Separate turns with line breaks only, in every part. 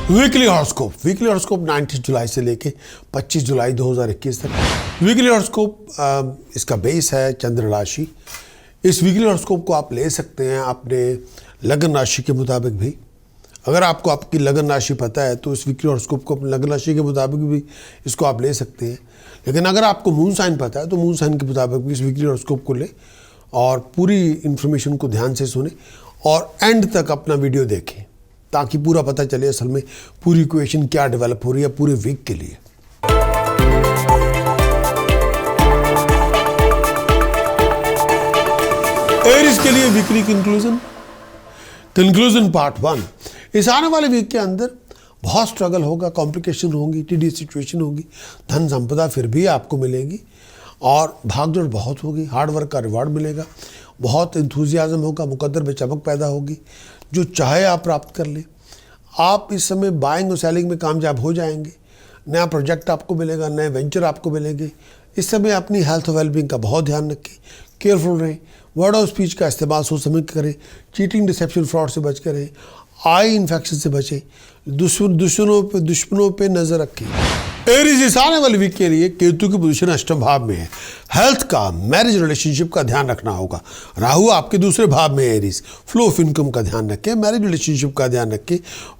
Weekly horoscope 19 जुलाई से लेके 25 जुलाई 2021 तक। वीकली हॉरोस्कोप इसका बेस है चंद्र राशि। इस वीकली हॉरोस्कोप को आप ले सकते हैं अपने लगन राशि के मुताबिक भी। अगर आपको आपकी लगन राशि पता है तो इस वीकली हॉरोस्कोप को अपनी लगन राशि के मुताबिक भी इसको आप ले सकते हैं। लेकिन अगर आपको मून साइन पता है तो मून साइन के मुताबिक भी इस वीकली हॉरोस्कोप को ले और पूरी इन्फॉर्मेशन को ध्यान से सुने और एंड तक अपना वीडियो देखें ताकि पूरा पता चले असल में पूरी इक्वेशन क्या डेवलप हो रही है पूरे वीक के लिए। एरीज के लिए वीकली कंक्लूजन पार्ट 1। इस आने वाले वीक के अंदर बहुत स्ट्रगल होगा, कॉम्प्लिकेशन होंगी, टीडी सिचुएशन होगी, धन संपदा फिर भी आपको मिलेगी और भागदौड़ बहुत होगी, हार्डवर्क का रिवार्ड मिलेगा, बहुत इंथुजियाज्म होगा, मुकद्दर में चमक पैदा होगी, जो चाहे आप प्राप्त कर लें। आप इस समय बाइंग और सेलिंग में कामयाब हो जाएंगे, नया प्रोजेक्ट आपको मिलेगा, नए वेंचर आपको मिलेंगे। इस समय अपनी हेल्थ और वेलबींग का बहुत ध्यान रखें, केयरफुल रहें, वर्ड ऑफ स्पीच का इस्तेमाल सोच समझ करें, चीटिंग डिसेप्शन फ्रॉड से बच करें, आई इन्फेक्शन से बचें, दुश्मनों पे नजर रखें। एरीज इस आने वाले वीक के लिए केतु की पोजीशन अष्टम भाव में है। हेल्थ का, मैरिज रिलेशनशिप का ध्यान रखना होगा। राहु आपके दूसरे भाव में है एरीज। फ्लो ऑफ इनकम का ध्यान रखें, मैरिज रिलेशनशिप का ध्यान रखें,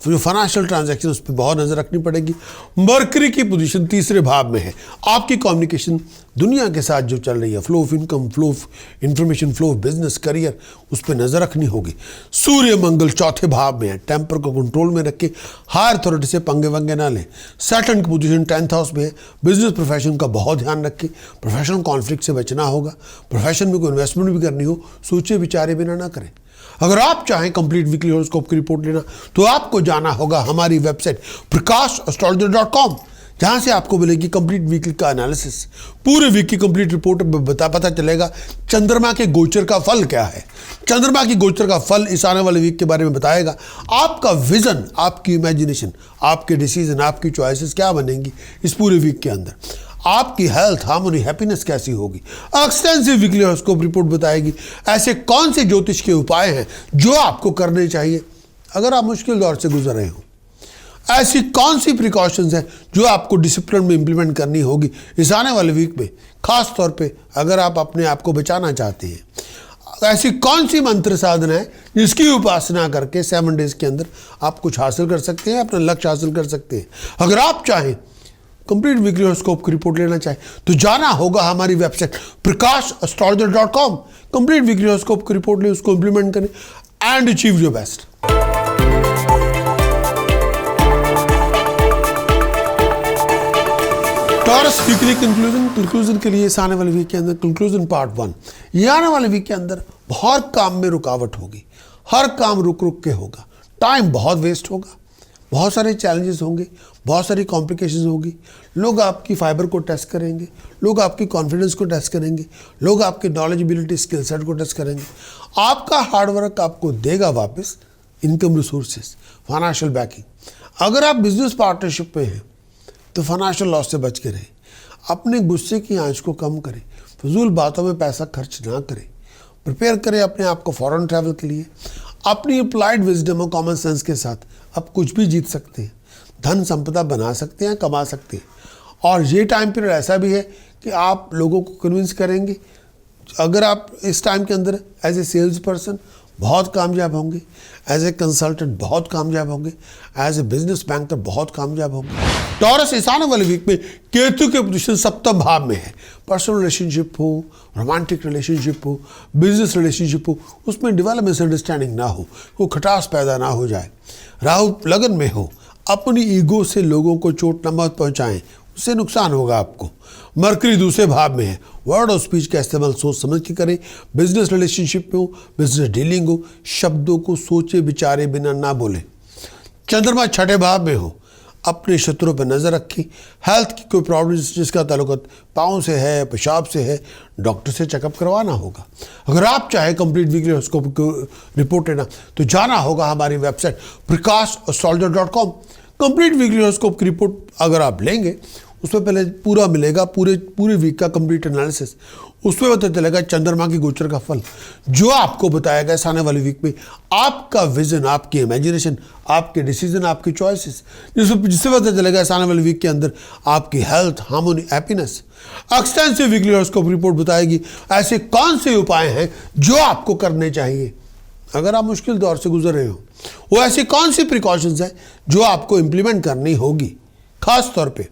जो फाइनेंशियल ट्रांजैक्शन उस पर बहुत नजर रखनी पड़ेगी। मरकरी की पोजीशन तीसरे भाव में है। आपकी कम्युनिकेशन दुनिया के साथ जो चल रही है, flow of income, flow of information, flow of business, career, उस पर नजर रखनी होगी। सूर्य मंगल चौथे भाव में है। टेम्पर को कंट्रोल में रखें, हायर अथॉरिटी से पंगे वंगे ना लें। सैटर्न की पोजीशन 10th हाउस में है। बिजनेस प्रोफेशन का बहुत ध्यान रखें, प्रोफेशनल कॉन्फ्लिक्ट से बचना होगा। प्रोफेशन में कोई इन्वेस्टमेंट भी करनी हो सोचे विचारे बिना ना करें। अगर आप चाहें कंप्लीट वीकली हॉरोस्कोप की रिपोर्ट लेना तो आपको जाना होगा हमारी वेबसाइट prakash.astrologer.com, जहां से आपको मिलेगी कंप्लीट वीकली का एनालिसिस। पूरे वीक की कंप्लीट रिपोर्ट में पता चलेगा चंद्रमा के गोचर का फल क्या है। चंद्रमा की गोचर का फल इस आने वाले वीक के बारे में बताएगा। आपका विजन, आपकी इमेजिनेशन, आपके डिसीजन, आपकी चॉइसेस क्या बनेंगी इस पूरे वीक के अंदर। आपकी हेल्थ, हार्मोनी, हैप्पीनेस कैसी होगी। एक्सटेंसिव वीकली हॉरोस्कोप रिपोर्ट बताएगी ऐसे कौन से ज्योतिष के उपाय हैं जो आपको करने चाहिए अगर आप मुश्किल दौर से गुजर रहे हो। ऐसी कौन सी प्रिकॉशंस हैं जो आपको डिसिप्लिन में इंप्लीमेंट करनी होगी इस आने वाले वीक में, खास तौर पे अगर आप अपने आप को बचाना चाहते हैं। ऐसी कौन सी मंत्र साधना है जिसकी उपासना करके 7 डेज के अंदर आप कुछ हासिल कर सकते हैं, अपना लक्ष्य हासिल कर सकते हैं। अगर आप चाहें कंप्लीट वीकली हॉरोस्कोप की रिपोर्ट लेना चाहें तो जाना होगा हमारी website prakash.astrologer.com। Complete weekly horoscope की रिपोर्ट लें, उसको इंप्लीमेंट करें and achieve your best. Taurus weekly conclusion के लिए इस आने वाले वीक के अंदर कंक्लूजन पार्ट 1। ये आने वाले वीक के अंदर बहुत काम में रुकावट होगी, हर काम रुक रुक के होगा, टाइम बहुत वेस्ट होगा, बहुत सारे चैलेंजेस होंगे, बहुत सारी कॉम्प्लिकेशंस होगी। लोग आपकी फाइबर को टेस्ट करेंगे, लोग आपकी कॉन्फिडेंस को टेस्ट करेंगे, लोग आपके नॉलेजेबिलिटी, स्किल सेट को टेस्ट करेंगे। आपका हार्डवर्क आपको देगा वापस इनकम रिसोर्सेज, फाइनेंशियल बैकिंग। अगर आप बिजनेस पार्टनरशिप में हैं तो फाइनेंशियल लॉस से बच के रहें। अपने गुस्से की आंच को कम करें, फजूल बातों में पैसा खर्च ना करें। प्रिपेयर करें अपने आप को फॉरेन ट्रैवल के लिए। अपनी अप्लाइड विजडम और कॉमन सेंस के साथ आप कुछ भी जीत सकते हैं, धन संपदा बना सकते हैं, कमा सकते हैं। और ये टाइम पीरियड ऐसा भी है कि आप लोगों को कन्विंस करेंगे। अगर आप इस टाइम के अंदर एज ए सेल्स पर्सन बहुत कामयाब होंगे, एज ए कंसल्टेंट बहुत कामयाब होंगे, एज ए बिजनेस बैंकर बहुत कामयाब होंगे। टॉरस इस आने वाले वीक में केतु के पोजीशन 7th भाव में है। पर्सनल रिलेशनशिप हो, रोमांटिक रिलेशनशिप हो, बिजनेस रिलेशनशिप हो, उसमें डेवलपमेंट अंडरस्टैंडिंग ना हो, कोई खटास पैदा ना हो जाए। राहु लगन में हो, अपनी ईगो से लोगों को चोट न मत पहुंचाएं, उससे नुकसान होगा आपको। मरकरी दूसरे भाव में है। वर्ड और स्पीच का इस्तेमाल सोच समझ के करें। बिजनेस रिलेशनशिप में हो, बिजनेस डीलिंग हो, शब्दों को सोचे विचारे बिना ना बोलें। चंद्रमा 6ठे भाव में हो, अपने शत्रुओं पर नजर रखें। हेल्थ की कोई प्रॉब्लम जिसका ताल्लुक पाँव से है, पेशाब से है, डॉक्टर से चेकअप करवाना होगा। अगर आप चाहे कंप्लीट वीकली हॉरोस्कोप की रिपोर्ट लेना तो जाना होगा हमारी website prakash.astrologer.com। Complete weekly horoscope की रिपोर्ट अगर आप लेंगे उसमें पहले पूरा मिलेगा, पूरे वीक का कंप्लीट एनालिसिस। उसमें पता चलेगा चंद्रमा की गोचर का फल, जो आपको बताया गया इस आने वाले वीक में। आपका विजन, आपकी इमेजिनेशन, आपके डिसीजन, आपकी चॉइसेस, जिससे पता चलेगा इस आने वाले वीक के अंदर आपकी health, harmony, happiness. Extensive weekly horoscope report बताएगी ऐसे कौन से उपाय हैं जो आपको करने चाहिए अगर आप मुश्किल दौर से गुजर रहे हो। वो ऐसी कौन सी प्रिकॉशंस हैं जो आपको इंप्लीमेंट करनी होगी, खास तौर पे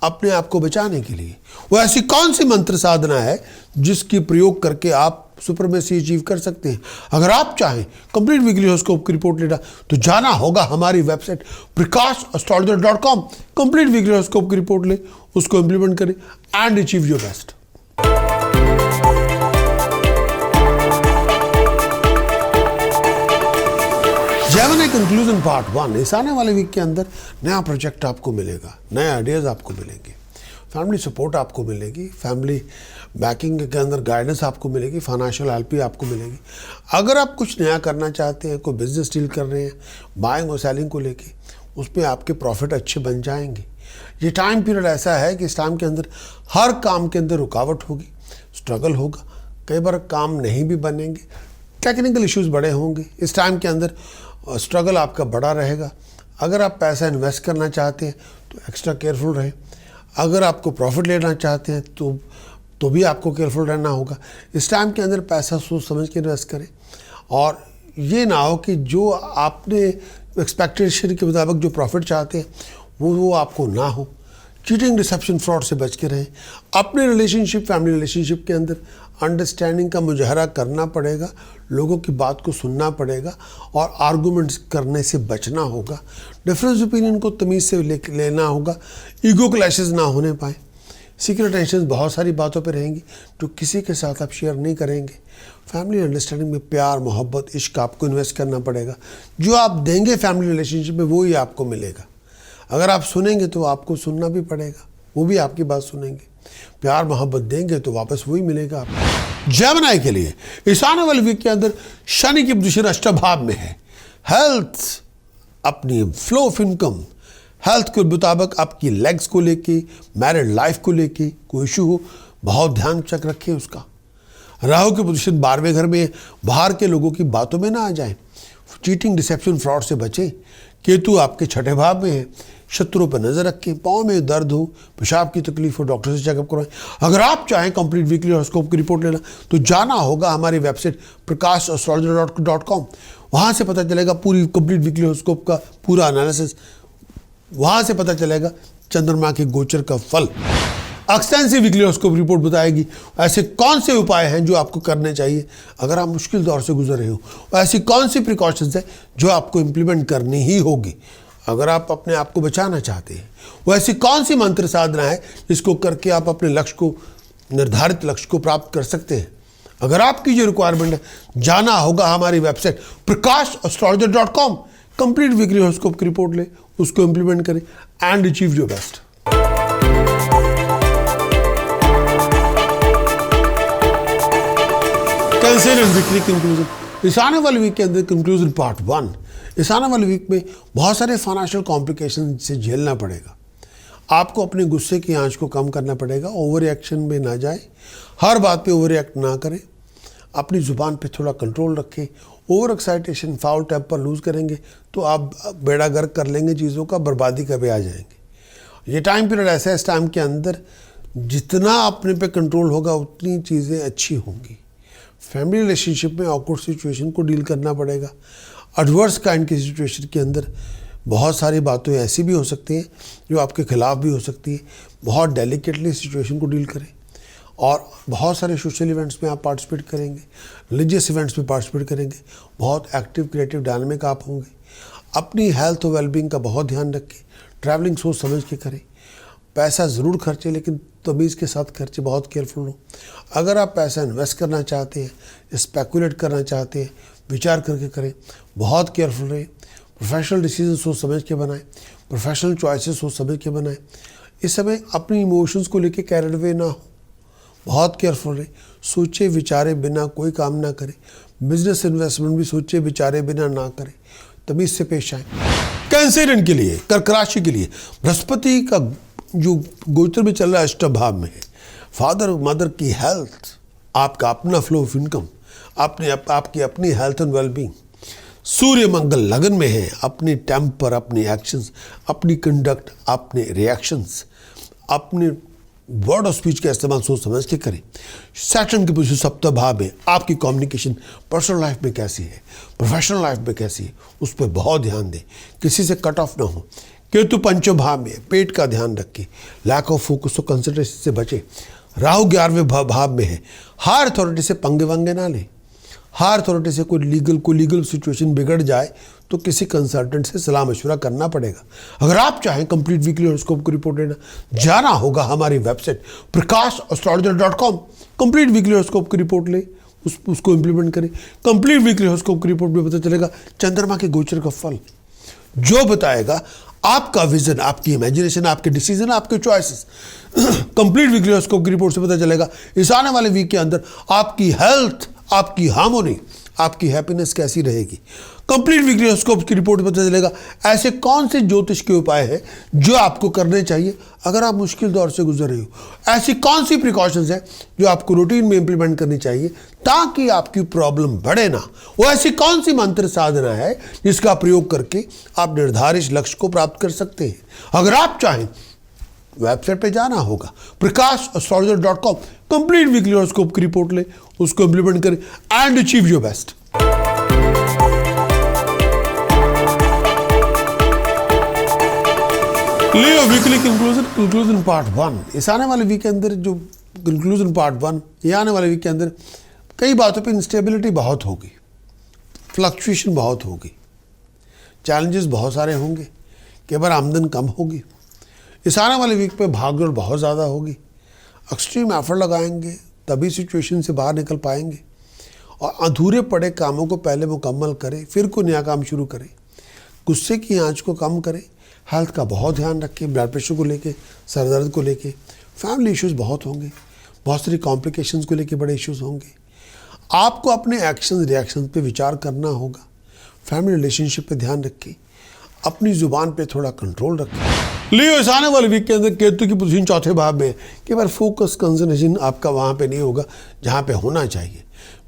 अपने आप को बचाने के लिए। वो ऐसी कौन सी मंत्र साधना है जिसकी प्रयोग करके आप सुपरमेसी अचीव कर सकते हैं। अगर आप चाहें कंप्लीट वीकली हॉरोस्कोप की रिपोर्ट लेना तो जाना होगा हमारी website prakash.com। Complete weekly horoscope की रिपोर्ट ले, उसको इंप्लीमेंट करें and achieve your best. Gemini conclusion part 1। इस आने वाले वीक के अंदर नया प्रोजेक्ट आपको मिलेगा, नए आइडियाज़ आपको मिलेंगे, फैमिली सपोर्ट आपको मिलेगी, फैमिली बैकिंग के अंदर गाइडेंस आपको मिलेगी, फाइनेंशियल हेल्प भी आपको मिलेगी। अगर आप कुछ नया करना चाहते हैं, कोई बिजनेस डील कर रहे हैं, बाइंग और सेलिंग को लेके, उसमें आपके प्रॉफिट अच्छे बन जाएंगे। ये टाइम पीरियड ऐसा है कि इस टाइम के अंदर हर काम के अंदर रुकावट होगी, स्ट्रगल होगा, कई बार काम नहीं भी बनेंगे, टेक्निकल इश्यूज बड़े होंगे। इस टाइम के अंदर स्ट्रगल आपका बड़ा रहेगा। अगर आप पैसा इन्वेस्ट करना चाहते हैं तो एक्स्ट्रा केयरफुल रहें। अगर आपको प्रॉफिट लेना चाहते हैं तो भी आपको केयरफुल रहना होगा। इस टाइम के अंदर पैसा सोच समझ के इन्वेस्ट करें और ये ना हो कि जो आपने एक्सपेक्टेशन के मुताबिक जो प्रॉफिट चाहते हैं वो आपको ना हो। चीटिंग, डिसेप्शन, फ्रॉड से बच के रहें। अपने रिलेशनशिप, फैमिली रिलेशनशिप के अंदर अंडरस्टैंडिंग का मुजाहरा करना पड़ेगा, लोगों की बात को सुनना पड़ेगा और आर्गूमेंट्स करने से बचना होगा। डिफरेंस ओपिनियन को तमीज़ से लेना होगा, ईगो क्लैशेस ना होने पाए। सीक्रेट टेंशन बहुत सारी बातों पे रहेंगी जो किसी के साथ आप शेयर नहीं करेंगे। फैमिली अंडरस्टैंडिंग में प्यार, मोहब्बत, इश्क आपको इन्वेस्ट करना पड़ेगा। जो आप देंगे फैमिली रिलेशनशिप में वो ही आपको मिलेगा। अगर आप सुनेंगे तो आपको सुनना भी पड़ेगा, वो भी आपकी बात सुनेंगे। प्यार मोहब्बत देंगे तो वापस वही मिलेगा आपको। जेमिनी के लिए इस आने वाले वीक के अंदर शनि की पोजीशन अष्टम भाव में है। हेल्थ, अपनी फ्लो ऑफ इनकम, हेल्थ के मुताबिक आपकी लेग्स को लेके, मैरिड लाइफ को लेके कोई इशू हो, बहुत ध्यान चेक रखें उसका। राहु की पोजीशन 12वें घर में, बाहर के लोगों की बातों में ना आ जाए। चीटिंग, डिसेप्शन, फ्रॉड से बचें। केतु आपके छठे भाव में है। शत्रुओं पर नजर रखें। पाँव में दर्द हो, पेशाब की तकलीफ हो, डॉक्टर से चेकअप करवाएं। अगर आप चाहें कंप्लीट वीकली हॉरोस्कोप की रिपोर्ट लेना तो जाना होगा हमारी वेबसाइट prakash.com। वहाँ से पता चलेगा पूरी कंप्लीट वीकली हॉरोस्कोप का पूरा एनालिसिस। वहाँ से पता चलेगा चंद्रमा के गोचर का फल। एक्सटेंसिव वीकली हॉरोस्कोप रिपोर्ट बताएगी ऐसे कौन से उपाय हैं जो आपको करने चाहिए अगर आप मुश्किल दौर से गुजर रहे हो, ऐसी कौन सी प्रिकॉशंस हैं जो आपको इम्प्लीमेंट करनी ही होगी अगर आप अपने आप को बचाना चाहते हैं। वो ऐसी कौन सी मंत्र साधना है जिसको करके आप अपने लक्ष्य को, निर्धारित लक्ष्य को प्राप्त कर सकते हैं। अगर आपकी जो रिक्वायरमेंट है, जाना होगा हमारी website prakash.com। Complete weekly horoscope की रिपोर्ट ले, उसको इम्प्लीमेंट करें and achieve your best. Cancer and weekly conclusion. इस आने वाले वीक के अंदर कंक्लूजन पार्ट 1। इस आने वाले वीक में बहुत सारे फाइनेंशियल कॉम्प्लिकेशन से झेलना पड़ेगा। आपको अपने गुस्से की आंच को कम करना पड़ेगा। ओवर रिएक्शन में ना जाए, हर बात पे ओवर रिएक्ट ना करें, अपनी ज़ुबान पे थोड़ा कंट्रोल रखें। Over excitation, foul temper lose करेंगे तो आप बेड़ा गर्क कर लेंगे चीज़ों का, बर्बादी का भी आ जाएंगे। ये टाइम पीरियड ऐसा है, इस टाइम के अंदर जितना अपने पे कंट्रोल होगा उतनी चीज़ें अच्छी होंगी। फैमिली रिलेशनशिप में ऑकवर्ड सिचुएशन को डील करना पड़ेगा। एडवर्स काइंड की सिचुएशन के अंदर बहुत सारी बातें ऐसी भी हो सकती हैं जो आपके खिलाफ भी हो सकती है। बहुत डेलिकेटली सिचुएशन को डील करें और बहुत सारे सोशल इवेंट्स में आप पार्टिसिपेट करेंगे, रिलीजियस इवेंट्स में पार्टिसिपेट करेंगे। बहुत एक्टिव, क्रिएटिव, डायनामिक आप होंगे। अपनी हेल्थ और वेलबींग का बहुत ध्यान रखें। ट्रैवलिंग सोच समझ के करें। पैसा ज़रूर खर्चे लेकिन तमीज़ के साथ खर्चे, बहुत केयरफुल हो। अगर आप पैसा इन्वेस्ट करना चाहते हैं, स्पेकुलेट करना चाहते हैं, विचार करके करें, बहुत केयरफुल रहें। प्रोफेशनल डिसीजन सोच समझ के बनाएं, प्रोफेशनल चॉइसेस सोच समझ के बनाएं। इस समय अपनी इमोशंस को लेके कैरिड अवे ना हो, बहुत केयरफुल रहें। सोचे विचारे बिना कोई काम ना करें। बिजनेस इन्वेस्टमेंट भी सोचे विचारे बिना ना करें, तमीज़ से पेश आएँ। कैंसरियन के लिए, कर्क राशि के लिए बृहस्पति का जो गोचर में चल रहा है अष्टम भाव में है, फादर मदर की हेल्थ, आपका अपना फ्लो ऑफ इनकम, आपकी अपनी हेल्थ एंड वेलबींग। सूर्य मंगल लगन में है, अपनी टेम्पर, अपनी एक्शंस, अपनी कंडक्ट, अपने रिएक्शंस, अपने वर्ड ऑफ स्पीच का इस्तेमाल सोच समझ के करें। सैटर्न की पोजीशन सप्तम भाव में, आपकी कम्युनिकेशन पर्सनल लाइफ में कैसी है, प्रोफेशनल लाइफ में कैसी है, उस पर बहुत ध्यान दें, किसी से कट ऑफ ना हो। केतु पंचम भाव में, पेट का ध्यान रखें, लैक ऑफ फोकस और कंसंट्रेशन से बचें। राहु 11वें भाव में है, हायर अथॉरिटी से पंगे वंगे ना लें। हायर अथॉरिटी से कोई लीगल सिचुएशन बिगड़ जाए तो किसी कंसल्टेंट से सलाह मशवरा करना पड़ेगा। अगर आप चाहें कंप्लीट वीकली हॉरोस्कोप की रिपोर्ट लेना, जाना होगा हमारी website prakash.astrologer.com। Complete weekly horoscope की रिपोर्ट ले, उसको इंप्लीमेंट करें। कंप्लीट वीकली हॉरोस्कोप की रिपोर्ट में पता चलेगा चंद्रमा के गोचर का फल, जो बताएगा आपका विजन, आपकी इमेजिनेशन, आपके डिसीजन, आपके चॉइसेस। कंप्लीट वीकली हॉरोस्कोप की रिपोर्ट से पता चलेगा इस आने वाले वीक के अंदर आपकी हेल्थ, आपकी हार्मोनी, आपकी हैप्पीनेस कैसी रहेगी। कंप्लीट वीकली हॉरोस्कोप की रिपोर्ट में पता चलेगा ऐसे कौन से ज्योतिष के उपाय हैं जो आपको करने चाहिए अगर आप मुश्किल दौर से गुजर रहे हो। ऐसी कौन सी प्रिकॉशंस हैं जो आपको रूटीन में इंप्लीमेंट करनी चाहिए ताकि आपकी प्रॉब्लम बढ़े ना। वो ऐसी कौन सी मंत्र साधना है जिसका प्रयोग करके आप निर्धारित लक्ष्य को प्राप्त कर सकते हैं। अगर आप चाहें वेबसाइट पे जाना होगा prakash.astrologer.com। कंप्लीट वीकली हॉरोस्कोप की रिपोर्ट ले, उसको इंप्लीमेंट करें and achieve your best. Leo weekly conclusion part 1। इस आने वाले वीक के अंदर जो कंक्लूजन पार्ट 1, ये आने वाले वीक के अंदर कई बातों पे इंस्टेबिलिटी बहुत होगी, फ्लक्चुएशन बहुत होगी, चैलेंजेस बहुत सारे होंगे, कई बार आमदन कम होगी। इस आने वाले वीक पे भागदौड़ बहुत ज़्यादा होगी, एक्सट्रीम एफर्ट लगाएंगे तभी सिचुएशन से बाहर निकल पाएंगे। और अधूरे पड़े कामों को पहले मुकम्मल करें, फिर कोई नया काम शुरू करें। गुस्से की आंच को कम करें, हेल्थ का बहुत ध्यान रखें, ब्लड प्रेशर को लेके, सर दर्द को लेके, फैमिली इश्यूज बहुत होंगे, बहुत सारी कॉम्प्लिकेशंस को लेके बड़े इश्यूज होंगे। आपको अपने एक्शन रिएक्शन पे विचार करना होगा। फैमिली रिलेशनशिप पे ध्यान रखें, अपनी जुबान पे थोड़ा कंट्रोल रखें। लियो इस आने वाले वीक के अंदर केतु की पोजीशन चौथे भाव में है, कई बार फोकस कंसंट्रेशन आपका वहाँ पे नहीं होगा जहाँ पे होना चाहिए,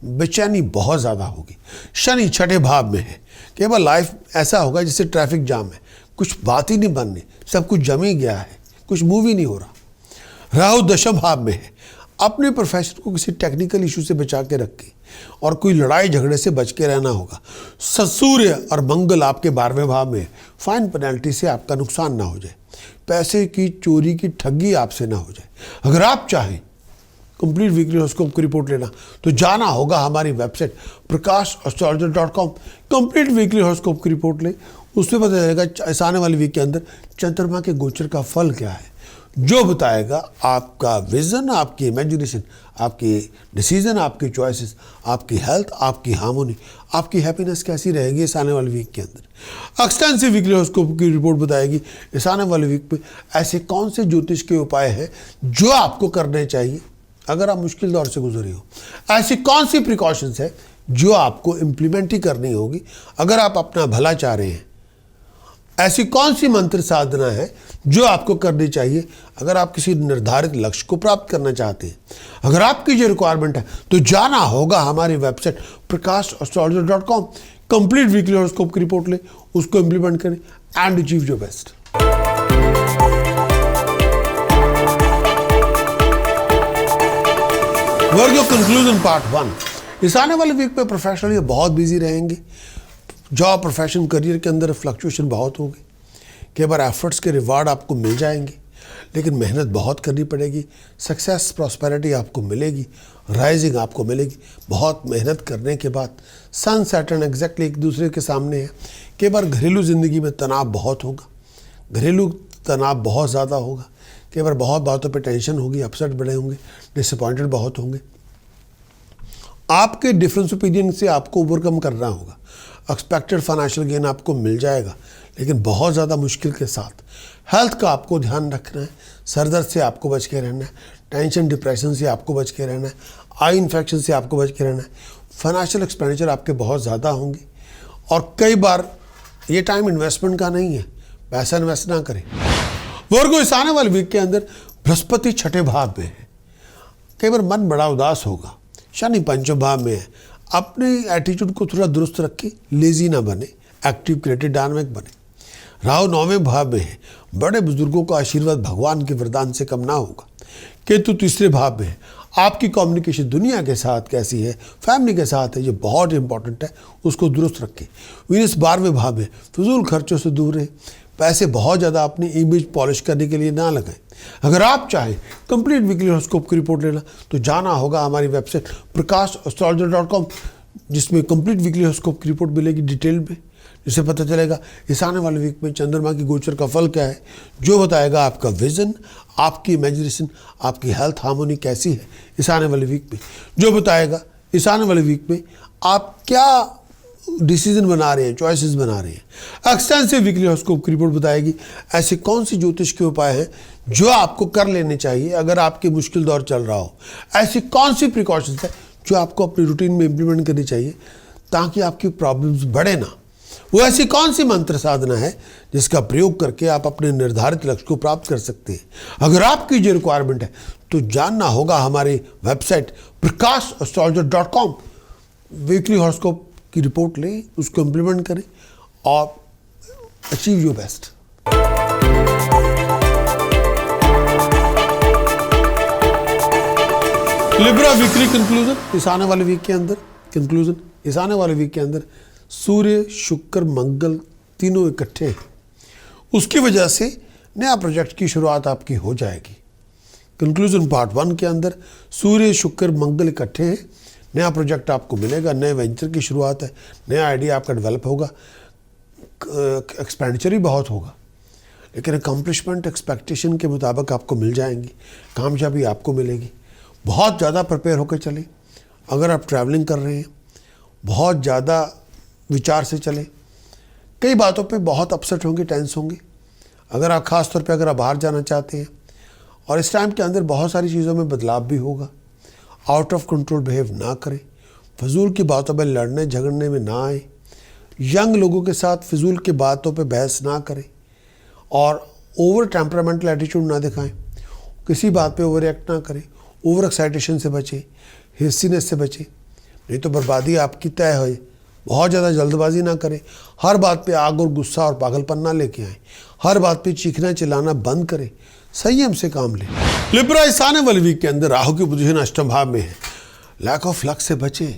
बेचैनी बहुत ज़्यादा होगी। शनि छठे भाव में है, कई बार लाइफ ऐसा होगा जैसे ट्रैफिक जाम है, कुछ बात ही नहीं बननी, सब कुछ जम ही गया है, कुछ मूव ही नहीं हो रहा। राहु दशम भाव में है, अपने प्रोफेशन को किसी टेक्निकल इशू से बचा के रखें और कोई लड़ाई झगड़े से बच के रहना होगा। सूर्य और मंगल आपके 12वें भाव में, फाइन पेनल्टी से आपका नुकसान ना हो जाए, पैसे की चोरी की ठगी आपसे ना हो जाए। अगर आप चाहें कंप्लीट वीकली हॉरोस्कोप की रिपोर्ट लेना तो जाना होगा हमारी website prakash.astrologer.com। Complete weekly horoscope की रिपोर्ट लें, उसमें पता चलेगा इस आने वाले वीक के अंदर चंद्रमा के गोचर का फल क्या है, जो बताएगा आपका विजन, आपकी इमेजिनेशन, आपकी डिसीजन, आपकी चॉइसेस, आपकी हेल्थ, आपकी हार्मोनी, आपकी हैप्पीनेस कैसी रहेगी इस आने वाले वीक के अंदर। एक्सटेंसिव वीकली हॉरोस्कोप की रिपोर्ट बताएगी इस आने वाले वीक में ऐसे कौन से ज्योतिष के उपाय हैं जो आपको करने चाहिए अगर आप मुश्किल दौर से गुजरे हो। ऐसी कौन सी प्रिकॉशंस है जो आपको इम्प्लीमेंट ही करनी होगी अगर आप अपना भला चाह रहे हैं। ऐसी कौन सी मंत्र साधना है जो आपको करनी चाहिए अगर आप किसी निर्धारित लक्ष्य को प्राप्त करना चाहते हैं। अगर आपकी जो रिक्वायरमेंट है तो जाना होगा हमारी website prakash.astrologer.com। Complete weekly horoscope की रिपोर्ट ले, उसको इंप्लीमेंट करें एंड अचीव योर बेस्ट। वर्ग कंक्लूजन पार्ट 1। इस आने वाले वीक में प्रोफेशनली बहुत बिजी रहेंगे, जॉब, प्रोफेशन, करियर के अंदर फ्लक्चुएशन बहुत होगी। कई बार एफर्ट्स के रिवार्ड आपको मिल जाएंगे, लेकिन मेहनत बहुत करनी पड़ेगी। सक्सेस, प्रॉस्पेरिटी आपको मिलेगी, राइजिंग आपको मिलेगी बहुत मेहनत करने के बाद। सन सैटर्न एग्जैक्टली एक दूसरे के सामने है। कई बार घरेलू ज़िंदगी में तनाव बहुत होगा, घरेलू तनाव बहुत ज़्यादा होगा। कई बार बहुत बातों पे टेंशन होगी, अपसेट बड़े होंगे, डिसअपॉइंटेड बहुत होंगे। आपके डिफरेंस ओपिनियन से आपको ओवरकम करना होगा। एक्सपेक्टेड फाइनेंशियल गेन आपको मिल जाएगा, लेकिन बहुत ज़्यादा मुश्किल के साथ। हेल्थ का आपको ध्यान रखना है, सर दर्द से आपको बच के रहना है, टेंशन डिप्रेशन से आपको बच के रहना है, आई इन्फेक्शन से आपको बच के रहना है। फाइनेंशियल एक्सपेंडिचर आपके बहुत ज़्यादा होंगे और कई बार ये टाइम इन्वेस्टमेंट का नहीं है, पैसा इन्वेस्ट ना करें। वर्गो, इस आने वाले वीक के अंदर बृहस्पति छठे भाव में है, कई बार मन बड़ा उदास होगा। शनि पंचम भाव में है, अपने एटीट्यूड को थोड़ा दुरुस्त रखें, लेजी ना बने, एक्टिव क्रिएटिव डायनामिक बने। राहु नौवें भाव में है, बड़े बुजुर्गों का आशीर्वाद भगवान के वरदान से कम ना होगा। केतु तीसरे भाव में है, आपकी कम्युनिकेशन दुनिया के साथ कैसी है, फैमिली के साथ है, ये बहुत इंपॉर्टेंट है, उसको दुरुस्त रखें। वीनस 12वें भाव में, फिजूल खर्चों से दूर रहें, पैसे बहुत ज़्यादा अपनी इमेज पॉलिश करने के लिए ना लगाएं। अगर आप चाहें कंप्लीट वीकली हॉरोस्कोप की रिपोर्ट लेना तो जाना होगा हमारी वेबसाइट prakash.astrologer.com, जिसमें कंप्लीट वीकली हॉरोस्कोप की रिपोर्ट मिलेगी डिटेल में, जिससे पता चलेगा इस आने वाले वीक में चंद्रमा की गोचर का फल क्या है, जो बताएगा आपका विजन, आपकी इमेजिनेशन, आपकी हेल्थ हार्मोनी कैसी है इस आने वाले वीक में, जो बताएगा इस आने वाले वीक में आप क्या डिसीजन बना रहे हैं, चॉइसेस बना रहे हैं। एक्सटेंसिव वीकली हॉरोस्कोप की रिपोर्ट बताएगी ऐसे कौन सी ज्योतिष के उपाय हैं जो आपको कर लेने चाहिए अगर आपके मुश्किल दौर चल रहा हो, ऐसी कौन सी प्रिकॉशंस है जो आपको अपनी रूटीन में इंप्लीमेंट करनी चाहिए ताकि आपकी प्रॉब्लम्स बढ़े ना, वो ऐसी कौन सी मंत्र साधना है जिसका प्रयोग करके आप अपने निर्धारित लक्ष्य को प्राप्त कर सकते हैं। अगर आपकी जो रिक्वायरमेंट है तो जानना होगा हमारी वेबसाइट prakash.astrologer.com, वीकली हॉरोस्कोप की रिपोर्ट लें, उसको इम्प्लीमेंट करें और achieve your best. Libra weekly conclusion इस आने वाले वीक के अंदर सूर्य शुक्र मंगल तीनों इकट्ठे हैं, उसकी वजह से नया प्रोजेक्ट की शुरुआत आपकी हो जाएगी। कंक्लूजन पार्ट 1 के अंदर सूर्य शुक्र मंगल इकट्ठे हैं, नया प्रोजेक्ट आपको मिलेगा, नए वेंचर की शुरुआत है, नया आइडिया आपका डेवलप होगा, एक्सपेंडिचर ही बहुत होगा लेकिन अकम्पलिशमेंट एक्सपेक्टेशन के मुताबिक आपको मिल जाएंगी, कामयाबी आपको मिलेगी। बहुत ज़्यादा प्रिपेयर होकर चलें। अगर आप ट्रैवलिंग कर रहे हैं बहुत ज़्यादा विचार से चलें, कई बातों पे बहुत अपसेट होंगे, टेंस होंगे। अगर आप ख़ास तौर पे अगर आप बाहर जाना चाहते हैं और इस टाइम के अंदर बहुत सारी चीज़ों में बदलाव भी होगा, आउट ऑफ कंट्रोल बिहेव ना करें, फजूल की बातों पर लड़ने झगड़ने में ना आए, यंग लोगों के साथ फिजूल की बातों पे बहस ना करें और ओवर टेम्परामेंटल एटीट्यूड ना दिखाएं, किसी बात पे ओवर रिएक्ट ना करें, ओवर एक्साइटेशन से बचें, हिस्सीनेस से बचें, नहीं तो बर्बादी आपकी तय हो। बहुत ज़्यादा जल्दबाजी ना करें, हर बात पे आग और गुस्सा और पागलपन ना लेके आएँ, हर बात पे चीखना चिल्लाना बंद करें, संयम से काम लें। लिब्रा इस आने वाले वीक के अंदर राहु की पोजीशन अष्टम भाव में है, लैक ऑफ लक से बचें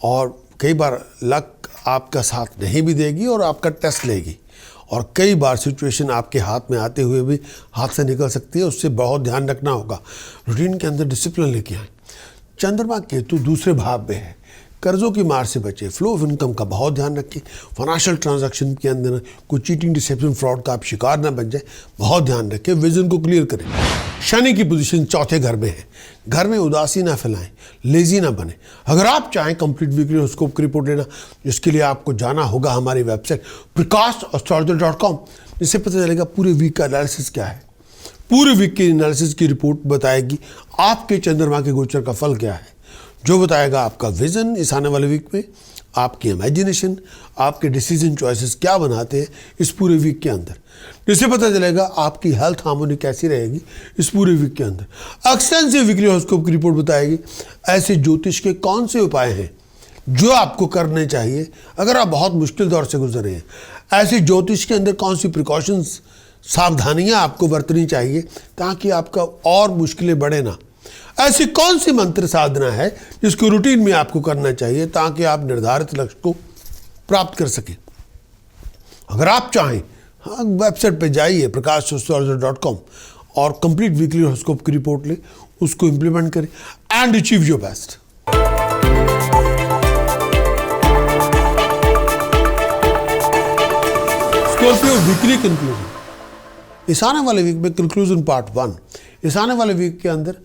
और कई बार लक आपका साथ नहीं भी देगी और आपका टेस्ट लेगी और कई बार सिचुएशन आपके हाथ में आते हुए भी हाथ से निकल सकती है, उससे बहुत ध्यान रखना होगा। रूटीन के अंदर डिसिप्लिन लेके आए। चंद्रमा केतु दूसरे भाव में है, कर्जों की मार से बचे, फ्लो ऑफ इनकम का बहुत ध्यान रखें, फाइनेंशियल ट्रांजैक्शन के अंदर कोई चीटिंग डिसेप्शन फ्रॉड का आप शिकार ना बन जाए, बहुत ध्यान रखें, विजन को क्लियर करें। शनि की पोजीशन चौथे घर में है, घर में उदासी ना फैलाएं, लेजी ना बने। अगर आप चाहें कंप्लीट वीकली हॉरोस्कोप की रिपोर्ट लेना, जिसके लिए आपको जाना होगा हमारी वेबसाइट prakash.astrologer.com, जिससे पता चलेगा पूरे वीक का एनालिसिस क्या है। पूरे वीक की एनालिसिस की रिपोर्ट बताएगी आपके चंद्रमा के गोचर का फल क्या है, जो बताएगा आपका विजन इस आने वाले वीक में, आपकी इमेजिनेशन, आपके डिसीजन चॉइसेस क्या बनाते हैं इस पूरे वीक के अंदर, जिससे पता चलेगा आपकी हेल्थ हार्मोनी कैसी रहेगी इस पूरे वीक के अंदर। एक्सटेंसिव वीकली हॉरोस्कोप की रिपोर्ट बताएगी ऐसे ज्योतिष के कौन से उपाय हैं जो आपको करने चाहिए अगर आप बहुत मुश्किल दौर से गुजर रहे हैं, ऐसे ज्योतिष के अंदर कौन सी प्रिकॉशंस, सावधानियां आपको बरतनी चाहिए ताकि आपका और मुश्किलें बढ़े ना, ऐसी कौन सी मंत्र साधना है जिसको रूटीन में आपको करना चाहिए ताकि आप निर्धारित लक्ष्य को प्राप्त कर सकें। अगर आप चाहें हाँ वेबसाइट पे जाइए prakash.astrologer.com और कंप्लीट वीकली हॉरोस्कोप की रिपोर्ट लें, उसको इंप्लीमेंट करें and achieve your best. Scorpio weekly conclusion इस आने वाले वीक में, कंक्लूजन पार्ट 1, इस आने वाले वीक के अंदर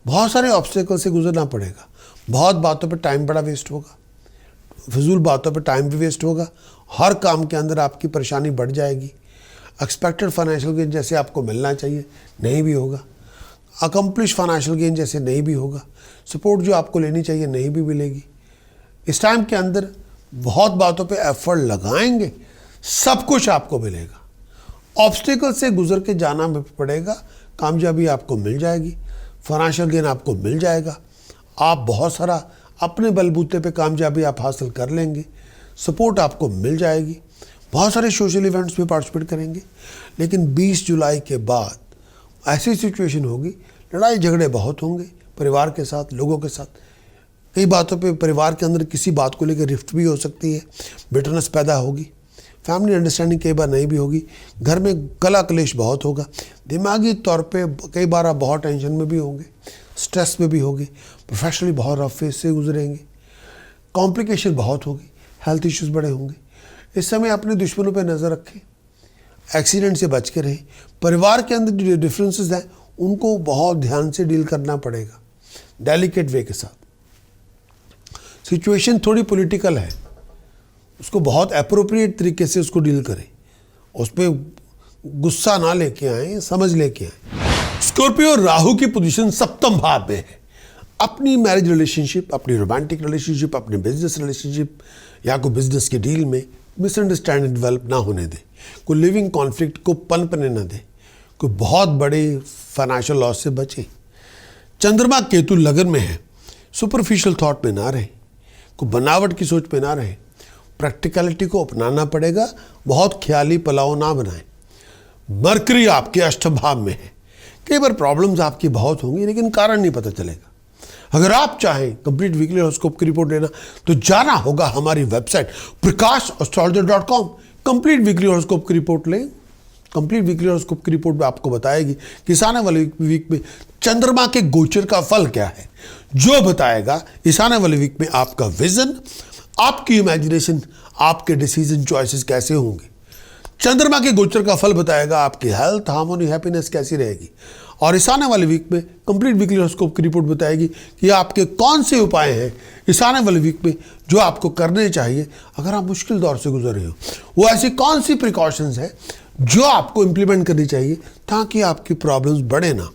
बहुत सारे ऑब्स्टेकल से गुजरना पड़ेगा, बहुत बातों पे टाइम बड़ा वेस्ट होगा, फिजूल बातों पे टाइम भी वेस्ट होगा, हर काम के अंदर आपकी परेशानी बढ़ जाएगी, एक्सपेक्टेड फाइनेंशियल गेन जैसे आपको मिलना चाहिए नहीं भी होगा, अकम्प्लिश फाइनेंशियल गेन जैसे नहीं भी होगा, सपोर्ट जो आपको लेनी चाहिए नहीं भी मिलेगी। इस टाइम के अंदर बहुत बातों पे एफर्ट लगाएंगे, सब कुछ आपको मिलेगा ऑब्स्टिकल से गुजर के जाना पड़ेगा, कामयाबी आपको मिल जाएगी, फाइनेंशियल गेन आपको मिल जाएगा, आप बहुत सारा अपने बलबूते पे कामयाबी आप हासिल कर लेंगे, सपोर्ट आपको मिल जाएगी, बहुत सारे सोशल इवेंट्स में पार्टिसिपेट करेंगे। लेकिन 20 जुलाई के बाद ऐसी सिचुएशन होगी, लड़ाई झगड़े बहुत होंगे परिवार के साथ, लोगों के साथ। कई बातों पे परिवार के अंदर किसी बात को लेकर रिफ्ट भी हो सकती है, बिटरनेस पैदा होगी, फैमिली अंडरस्टैंडिंग कई बार नहीं भी होगी, घर में कला कलेश बहुत होगा, दिमागी तौर पे कई बार आप बहुत टेंशन में भी होंगे, स्ट्रेस में भी होंगे, प्रोफेशनली बहुत रफ फेज से गुजरेंगे, कॉम्प्लिकेशन बहुत होगी, हेल्थ इश्यूज बड़े होंगे। इस समय अपने दुश्मनों पर नज़र रखें, एक्सीडेंट से बच के रहें। परिवार के अंदर जो डिफरेंसेस हैं उनको बहुत ध्यान से डील करना पड़ेगा, डेलिकेट वे के साथ। सिचुएशन थोड़ी पॉलिटिकल है, उसको बहुत अप्रोप्रिएट तरीके से उसको डील करें, उस पर गुस्सा ना लेके आए, समझ लेके आए। स्कॉर्पियो राहु की पोजीशन सप्तम भाव में है। अपनी मैरिज रिलेशनशिप, अपनी रोमांटिक रिलेशनशिप, अपनी बिजनेस रिलेशनशिप या कोई बिजनेस की डील में मिसअंडरस्टैंडिंग डेवलप ना होने दे, कोई लिविंग कॉन्फ्लिक्ट को पनपने ना दे, कोई बहुत बड़े फाइनेंशियल लॉस से बचे। चंद्रमा केतु लगन में है, सुपरफिशियल थॉट में ना रहे, कोई बनावट की सोच में ना रहे, प्रैक्टिकलिटी को अपनाना पड़ेगा, बहुत ख्याली पलाव ना बनाएं। मरकरी आपके अष्टम भाव में है, कई बार प्रॉब्लम्स आपकी बहुत होंगी लेकिन कारण नहीं पता चलेगा। अगर आप चाहें कंप्लीट वीकली हॉरोस्कोप की रिपोर्ट लेना तो जाना होगा हमारी website prakash.astrologer.com। Complete weekly horoscope की रिपोर्ट लें। कंप्लीट वीकली हॉरोस्कोप की रिपोर्ट में आपको बताएगी कि इस आने वाले वीक में चंद्रमा के गोचर का फल क्या है, जो बताएगा इस आने वाले वीक में आपका विजन, आपकी इमेजिनेशन, आपके डिसीजन चॉइसेस कैसे होंगे। चंद्रमा के गोचर का फल बताएगा आपकी हेल्थ, हार्मोनी, हैप्पीनेस कैसी रहेगी। और इस आने वाले वीक में कंप्लीट वीकली हॉरोस्कोप की रिपोर्ट बताएगी कि आपके कौन से उपाय हैं इस आने वाले वीक में जो आपको करने चाहिए अगर आप मुश्किल दौर से गुजर रहे हो। वो ऐसी कौन सी प्रिकॉशंस है जो आपको इम्प्लीमेंट करनी चाहिए ताकि आपकी प्रॉब्लम्स बढ़े ना।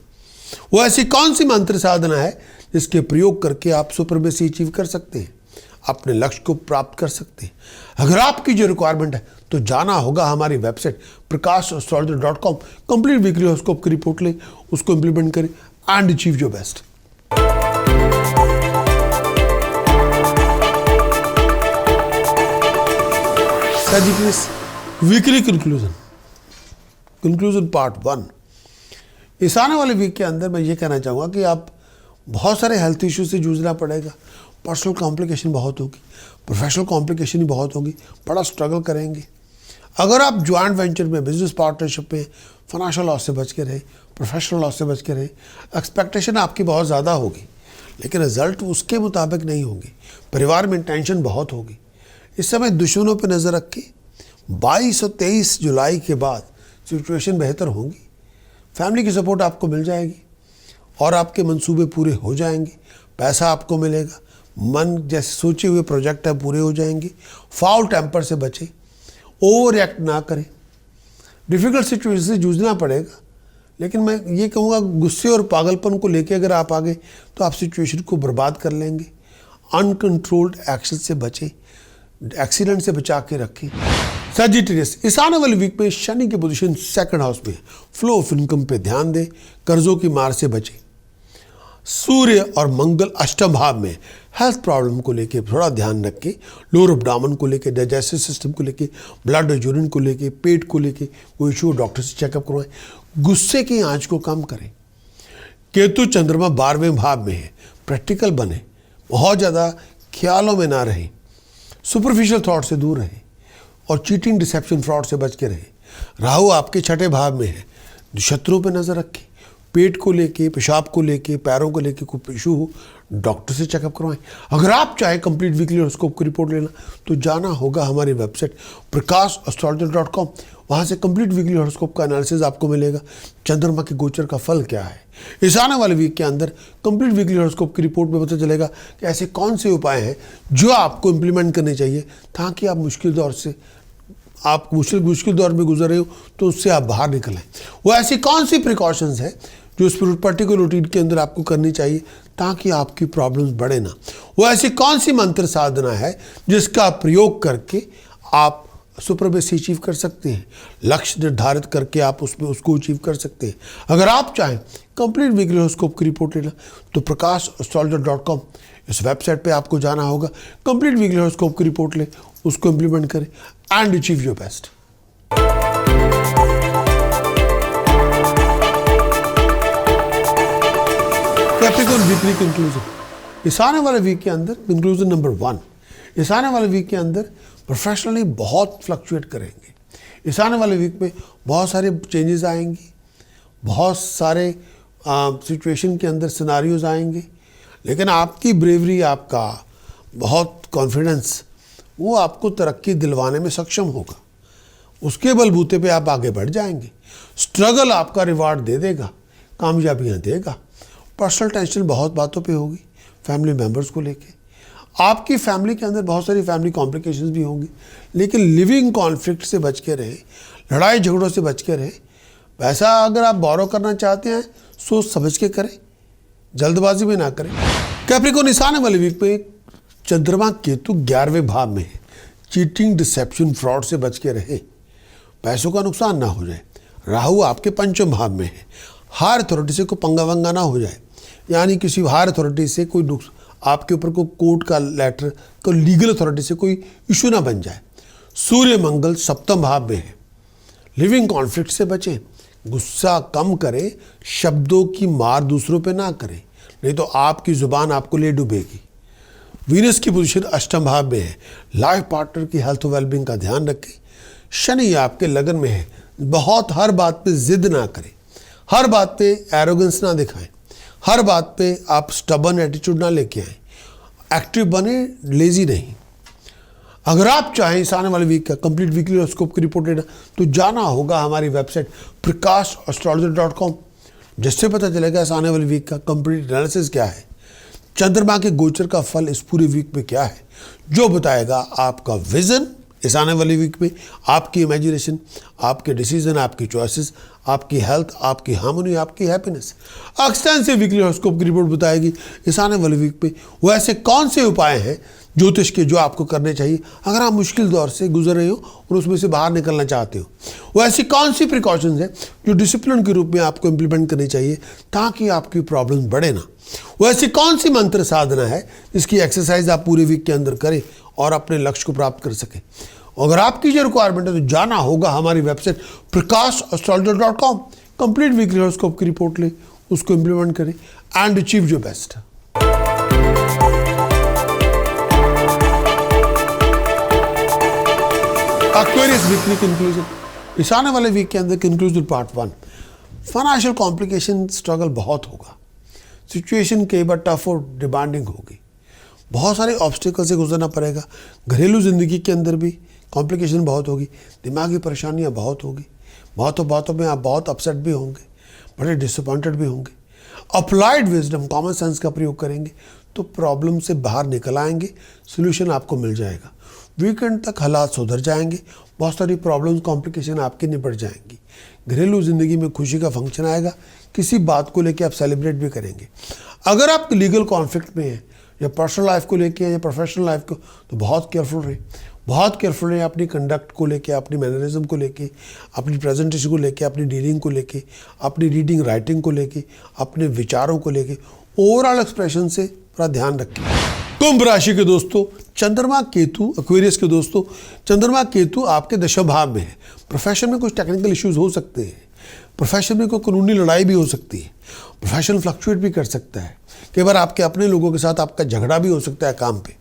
वो ऐसी कौन सी मंत्र साधना है जिसके प्रयोग करके आप सुपरमेसी अचीव कर सकते हैं, अपने लक्ष्य को प्राप्त कर सकते हैं। अगर आपकी जो रिक्वायरमेंट है तो जाना होगा हमारी website prakash.astrologer.com। Complete weekly horoscope की रिपोर्ट लें, उसको इम्प्लीमेंट करें and achieve your best. Sagittarius weekly conclusion part 1। इस आने वाले वीक के अंदर मैं ये कहना चाहूँगा कि आप बहुत सारे हेल्थ इश्यूज से जूझना पड़ेगा, पर्सनल कॉम्प्लिकेशन बहुत होगी, प्रोफेशनल कॉम्प्लिकेशन भी बहुत होगी, बड़ा स्ट्रगल करेंगे। अगर आप ज्वाइंट वेंचर में, बिजनेस पार्टनरशिप में फाइनेंशियल लॉस से बच के रहे, प्रोफेशनल लॉस से बच के रहे, एक्सपेक्टेशन आपकी बहुत ज़्यादा होगी लेकिन रिजल्ट उसके मुताबिक नहीं होंगे, परिवार में टेंशन बहुत होगी। इस समय दुश्मनों पर नज़र रख के 22 और 23 जुलाई के बाद सिचुएशन बेहतर होंगी, फैमिली की सपोर्ट आपको मिल जाएगी और आपके मंसूबे पूरे हो जाएंगे, पैसा आपको मिलेगा, मन जैसे सोचे हुए प्रोजेक्ट है पूरे हो जाएंगे। फाउल टेम्पर से बचें, ओवर रिएक्ट ना करें, डिफ़िकल्ट सिचुएशन से जूझना पड़ेगा लेकिन मैं ये कहूँगा गुस्से और पागलपन को लेके अगर आप आगे तो आप सिचुएशन को बर्बाद कर लेंगे। अनकंट्रोल्ड एक्शन से बचें, एक्सीडेंट से बचा के रखें। सजिटेरियस इस आने वाले वीक में शनि की पोजीशन सेकंड हाउस में, फ्लो ऑफ इनकम पे ध्यान दें, कर्जों की मार से बचें। सूर्य और मंगल अष्टम भाव में, हेल्थ प्रॉब्लम को लेके थोड़ा ध्यान रखें, लोअर एब्डोमेन को लेके, डाइजेस्टिव सिस्टम को लेके, ब्लड और यूरिन को लेके, पेट को लेके कोई इशू डॉक्टर से चेकअप करवाएं। गुस्से की आंच को कम करें। केतु चंद्रमा 12वें भाव में है, प्रैक्टिकल बने, बहुत ज़्यादा ख्यालों में ना रहें, सुपरफिशियल थॉट से दूर रहें और चीटिंग, डिसेप्शन, फ्रॉड से बच के रहें। राहु आपके छठे भाव में है, शत्रुओं पर नज़र रखें, पेट को लेके, पेशाब को लेके, पैरों को लेके कोई इशू हो डॉक्टर से चेकअप करवाएं। अगर आप चाहें कंप्लीट वीकली हॉरोस्कोप की रिपोर्ट लेना तो जाना होगा हमारी वेबसाइट prakash.astrologer.com। वहाँ से कंप्लीट वीकली हॉरोस्कोप का एनालिसिस आपको मिलेगा, चंद्रमा के गोचर का फल क्या है। इस आने वाले वीक के अंदर कंप्लीट वीकली हॉरोस्कोप की रिपोर्ट में पता चलेगा कि ऐसे कौन से उपाय हैं जो आपको इम्प्लीमेंट करने चाहिए ताकि आप मुश्किल दौर से, आप मुश्किल दौर में गुजर रहे हो तो उससे आप बाहर निकलें। वो ऐसी कौन सी प्रिकॉशंस है जो इस पर्टिकुलर रूटीन के अंदर आपको करनी चाहिए ताकि आपकी प्रॉब्लम्स बढ़े ना। वो ऐसी कौन सी मंत्र साधना है जिसका प्रयोग करके आप सुपरबेसी अचीव कर सकते हैं। लक्ष्य निर्धारित करके आप उसमें उसको अचीव कर सकते हैं। अगर आप चाहें कंप्लीट वीकली हॉरोस्कोप की रिपोर्ट लेना तो prakash.astrologer.com इस वेबसाइट पे आपको जाना होगा। कंप्लीट वीकली हॉरोस्कोप की रिपोर्ट लें, उसको इम्प्लीमेंट करें and achieve your best. Capricorn weekly conclusion. इस आने वाले वीक के अंदर कंक्लूजन नंबर 1, इस आने वाले वीक के अंदर प्रोफेशनली बहुत फ्लक्चुएट करेंगे। इस आने वाले वीक में बहुत सारे चेंजेस आएंगी, बहुत सारे सिचुएशन के अंदर सिनारियोज आएंगे, लेकिन आपकी ब्रेवरी, आपका बहुत कॉन्फिडेंस, वो आपको तरक्की दिलवाने में सक्षम होगा। उसके बलबूते पे आप आगे बढ़ जाएंगे। स्ट्रगल आपका रिवार्ड दे देगा, कामयाबियाँ देगा। पर्सनल टेंशन बहुत बातों पे होगी, फैमिली मेम्बर्स को लेके। आपकी फैमिली के अंदर बहुत सारी फैमिली कॉम्प्लिकेशंस भी होंगी, लेकिन लिविंग कॉन्फ्लिक्ट से बच के रहें, लड़ाई झगड़ों से बच के रहें। पैसा अगर आप बोरो करना चाहते हैं सोच समझ के करें, जल्दबाजी में ना करें। कैप्रिकॉर्न इस आने वाले वीक में चंद्रमा केतु 11वें भाव में है। चीटिंग, डिसेप्शन, फ्रॉड से बच के रहें, पैसों का नुकसान ना हो जाए। राहु आपके 5वें भाव में है। हायर अथॉरिटी से कोई पंगा वंगा ना हो जाए, यानी किसी हायर अथॉरिटी से कोई आपके ऊपर कोई कोर्ट का लेटर, कोई लीगल अथॉरिटी से कोई इशू ना बन जाए। सूर्य मंगल 7वें भाव में है। लिविंग कॉन्फ्लिक्ट से बचें, गुस्सा कम करें, शब्दों की मार दूसरों पे ना करें, नहीं तो आपकी जुबान आपको ले डूबेगी। वीनस की पोजीशन 8वें भाव में है। लाइफ पार्टनर की हेल्थ और वेलबींग का ध्यान रखें। शनि आपके लगन में है। बहुत हर बात पे जिद ना करें, हर बात पे एरोगेंस ना दिखाएं, हर बात पे आप स्टबर्न एटीट्यूड ना लेके आए। एक्टिव बने, लेजी नहीं। अगर आप चाहें इस आने वाले वीक का कंप्लीट वीकली हॉरोस्कोप की रिपोर्ट लेना तो जाना होगा हमारी वेबसाइट prakash.astrologer.com, जिससे पता चलेगा इस आने वाले वीक का कंप्लीट एनालिसिस क्या है, चंद्रमा के गोचर का फल इस पूरे वीक में क्या है, जो बताएगा आपका विजन इस आने वाले वीक में, आपकी इमेजिनेशन, आपके डिसीजन, आपकी चॉइसेस, आपकी हेल्थ, आपकी हार्मोनी, आपकी हैप्पीनेस। एक्सटेंसिव वीकली हॉरोस्कोप की रिपोर्ट बताएगी इस आने वाले वीक में वो ऐसे कौन से उपाय हैं ज्योतिष के जो आपको करने चाहिए अगर आप मुश्किल दौर से गुजर रहे हो और उसमें से बाहर निकलना चाहते हो। वो ऐसी कौन सी प्रिकॉशंस हैं जो डिसिप्लिन के रूप में आपको इम्प्लीमेंट करनी चाहिए ताकि आपकी प्रॉब्लम बढ़े ना। वो ऐसी कौन सी मंत्र साधना है जिसकी एक्सरसाइज आप पूरे वीक के अंदर करें और अपने लक्ष्य को प्राप्त कर सकें। अगर आपकी जो रिक्वायरमेंट है तो जाना होगा हमारी website prakash.astrologer.com। Complete weekly horoscope की रिपोर्ट लें, उसको इम्प्लीमेंट करें and achieve your best. Aquarius weekly conclusion. इस आने वाले वीक के अंदर conclusion part 1। Financial complication struggle बहुत होगा, सिचुएशन कई बार टफ और डिमांडिंग होगी, बहुत सारे ऑब्स्टिकल से गुजरना पड़ेगा। घरेलू ज़िंदगी के अंदर भी कॉम्प्लिकेशन बहुत होगी, दिमागी परेशानियां बहुत होगी, बहुतों बातों में आप बहुत अपसेट भी होंगे, बड़े डिसअपॉइंटेड भी होंगे। अप्लाइड विजडम, कॉमन सेंस का प्रयोग करेंगे तो प्रॉब्लम से बाहर निकल आएंगे, सोल्यूशन आपको मिल जाएगा। वीकेंड तक हालात सुधर जाएंगे, बहुत सारी प्रॉब्लम्स कॉम्प्लिकेशन आपकी निपट जाएंगी। घरेलू ज़िंदगी में खुशी का फंक्शन आएगा, किसी बात को लेकर आप सेलिब्रेट भी करेंगे। अगर आप लीगल कॉन्फ्लिक्ट में हैं या पर्सनल लाइफ को लेके या प्रोफेशनल लाइफ को, तो बहुत केयरफुल रहें, बहुत केयरफुल रहें अपनी कंडक्ट को लेके, अपनी मैनरिज्म को लेके, अपनी प्रेजेंटेशन को लेके, अपनी डीलिंग को लेके, अपनी रीडिंग राइटिंग को लेके, अपने विचारों को लेके, ओवरऑल एक्सप्रेशन से थोड़ा ध्यान रखें। कुंभ राशि के दोस्तों, चंद्रमा केतु, एक्वेरियस के दोस्तों, चंद्रमा केतु आपके 10वें भाव में है। प्रोफेशन में कुछ टेक्निकल इश्यूज हो सकते हैं, प्रोफेशन में कोई कानूनी लड़ाई भी हो सकती है, प्रोफेशन फ्लक्चुएट भी कर सकता है, कई बार आपके अपने लोगों के साथ आपका झगड़ा भी हो सकता है काम पे।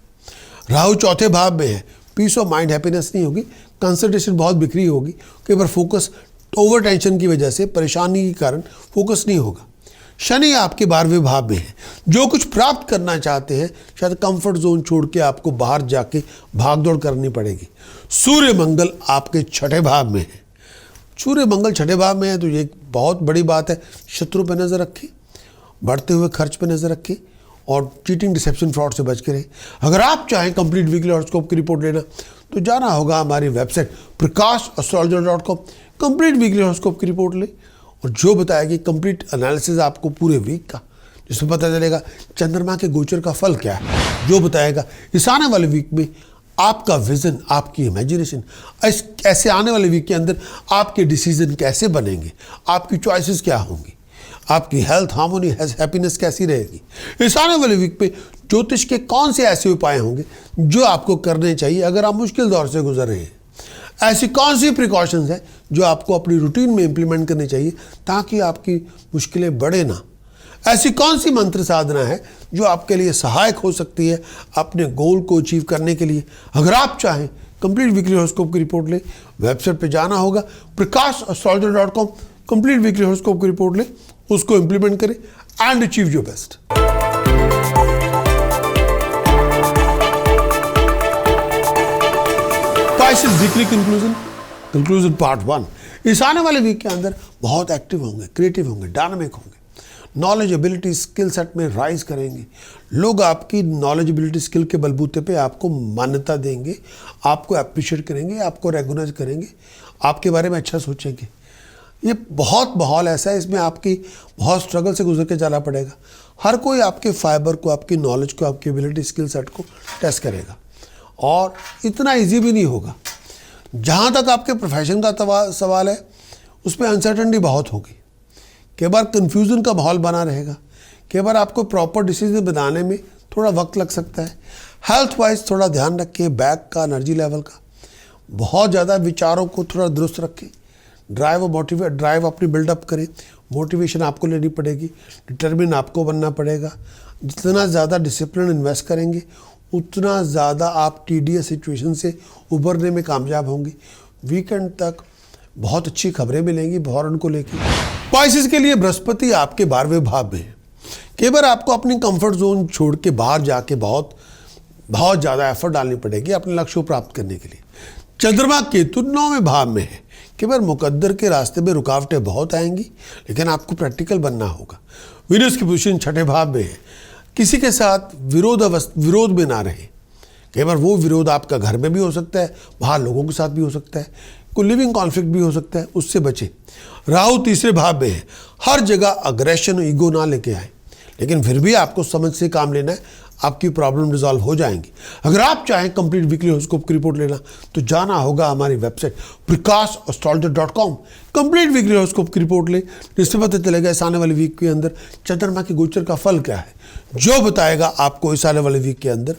राहु 4थे भाव में है। पीस ऑफ माइंड, हैप्पीनेस नहीं होगी, कंसंट्रेशन बहुत बिखरी होगी, कई बार फोकस ओवर टेंशन की वजह से, परेशानी के कारण फोकस नहीं होगा। शनि आपके 12वें भाव में है। जो कुछ प्राप्त करना चाहते हैं शायद कंफर्ट जोन छोड़ के आपको बाहर जाके भागदौड़ करनी पड़ेगी। सूर्य मंगल आपके 6ठे भाव में है। सूर्य मंगल 6ठे भाव में है तो ये बहुत बड़ी बात है। शत्रु पर नजर रखें, बढ़ते हुए खर्च पर नजर रखें और चीटिंग, डिसेप्शन, फ्रॉड से बच के रहें। अगर आप चाहें कंप्लीट वीकली हॉरोस्कोप की रिपोर्ट लेना तो जाना होगा हमारी website prakash.astrologer.com। Complete weekly horoscope की रिपोर्ट लें और जो बताएगी कंप्लीट एनालिसिस आपको पूरे वीक का, जिसमें पता चलेगा चंद्रमा के गोचर का फल क्या है, जो बताएगा इस आने वाले वीक में आपका विजन, आपकी इमेजिनेशन, ऐसे आने वाले वीक के अंदर आपके डिसीजन कैसे बनेंगे, आपकी चॉइसेस क्या होंगी, आपकी हेल्थ, हार्मोनी, हैप्पीनेस कैसी रहेगी। इस आने वाले वीक पे ज्योतिष के कौन से ऐसे उपाय होंगे जो आपको करने चाहिए अगर आप मुश्किल दौर से गुजर रहे हैं। ऐसी कौन सी प्रिकॉशंस हैं जो आपको अपनी रूटीन में इंप्लीमेंट करनी चाहिए ताकि आपकी मुश्किलें बढ़े ना। ऐसी कौन सी मंत्र साधना है जो आपके लिए सहायक हो सकती है अपने गोल को अचीव करने के लिए। अगर आप चाहें कंप्लीट वीकली हॉरोस्कोप की रिपोर्ट ले, वेबसाइट पे जाना होगा prakash.astrologer.com, कंप्लीट वीकली हॉरोस्कोप की रिपोर्ट ले, उसको इंप्लीमेंट करें and achieve your best. Pisces weekly conclusion part 1। इस आने वाले वीक के अंदर बहुत एक्टिव होंगे, क्रिएटिव होंगे, डायनामिक होंगे, नॉलेज, एबिलिटी, स्किल सेट में राइज करेंगे। लोग आपकी नॉलेज, एबिलिटी, स्किल के बलबूते पे आपको मान्यता देंगे, आपको अप्रिशिएट करेंगे, आपको रेकग्नाइज करेंगे, आपके बारे में अच्छा सोचेंगे। ये बहुत माहौल ऐसा है, इसमें आपकी बहुत स्ट्रगल से गुजर के जाना पड़ेगा। हर कोई आपके फाइबर को, आपकी नॉलेज को, आपकी एबिलिटी, स्किल सेट को टेस्ट करेगा और इतना इजी भी नहीं होगा। जहाँ तक आपके प्रोफेशन का सवाल है उसमें अनसर्टेनिटी बहुत होगी, कई बार कन्फ्यूज़न का माहौल बना रहेगा, कई बार आपको प्रॉपर डिसीजन बनाने में थोड़ा वक्त लग सकता है। हेल्थ वाइज थोड़ा ध्यान रखें, बैक का, एनर्जी लेवल का, बहुत ज़्यादा विचारों को थोड़ा दुरुस्त रखें। ड्राइव अपनी बिल्डअप करें, मोटिवेशन आपको लेनी पड़ेगी, डिटर्मिन आपको बनना पड़ेगा। जितना ज़्यादा डिसिप्लिन इन्वेस्ट करेंगे उतना ज़्यादा आप टीडियस सिचुएशन से उभरने में कामयाब होंगे। वीकेंड तक बहुत अच्छी खबरें मिलेंगी फॉरेन को लेकर। पाइसेस के लिए बृहस्पति आपके 12वें भाव में है। कई बार आपको अपनी कंफर्ट जोन छोड़ के बाहर जाके बहुत ज़्यादा एफर्ट डालनी पड़ेगी अपने लक्ष्य को प्राप्त करने के लिए। चंद्रमा केतु 9वें भाव में है। कई बार मुकद्दर के रास्ते में रुकावटें बहुत आएंगी, लेकिन आपको प्रैक्टिकल बनना होगा। वीनस की पोजीशन 6ठे भाव में है। किसी के साथ विरोध में ना रहे। कई बार वो विरोध आपका घर में भी हो सकता है, बाहर लोगों के साथ भी हो सकता है, कोई लिविंग कॉन्फ्लिक्ट भी हो सकता है, उससे बचे। राहु 3रे भाव में है। हर जगह अग्रेशन, ईगो ना लेके आए, लेकिन फिर भी आपको समझ से काम लेना है, आपकी प्रॉब्लम रिजॉल्व हो जाएंगी। अगर आप चाहें कंप्लीट वीकली हॉरोस्कोप की रिपोर्ट लेना तो जाना होगा हमारी website prakash.astrologer.com। Complete weekly horoscope की रिपोर्ट ले, जिससे पता चलेगा इस आने वाले वीक के अंदर चंद्रमा के गोचर का फल क्या है, जो बताएगा आपको इस आने वाले वीक के अंदर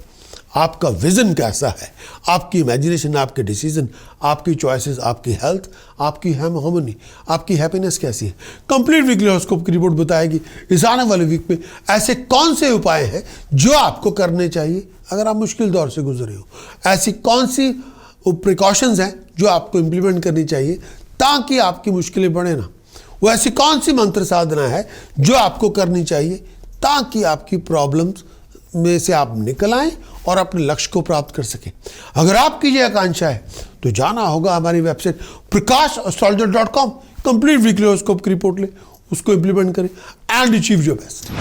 आपका विजन कैसा है, आपकी इमेजिनेशन, आपके डिसीजन, आपकी चॉइसेस, आपकी हेल्थ, आपकी हार्मोनी, आपकी हैप्पीनेस कैसी है। कंप्लीट वीकली हॉरोस्कोप की रिपोर्ट बताएगी इस आने वाले वीक में ऐसे कौन से उपाय हैं जो आपको करने चाहिए अगर आप मुश्किल दौर से गुजर रहे हो। ऐसी कौन सी प्रिकॉशंस हैं जो आपको इम्प्लीमेंट करनी चाहिए ताकि आपकी मुश्किलें बढ़े ना। वो ऐसी कौन सी मंत्र साधना है जो आपको करनी चाहिए ताकि आपकी प्रॉब्लम्स में से आप निकल आएं और अपने लक्ष्य को प्राप्त कर सकें। अगर आपकी ये आकांक्षा है तो जाना होगा हमारी website prakash.astrologer.com। Complete weekly horoscope की रिपोर्ट ले, उसको इंप्लीमेंट करें एंड अचीव योर बेस्ट।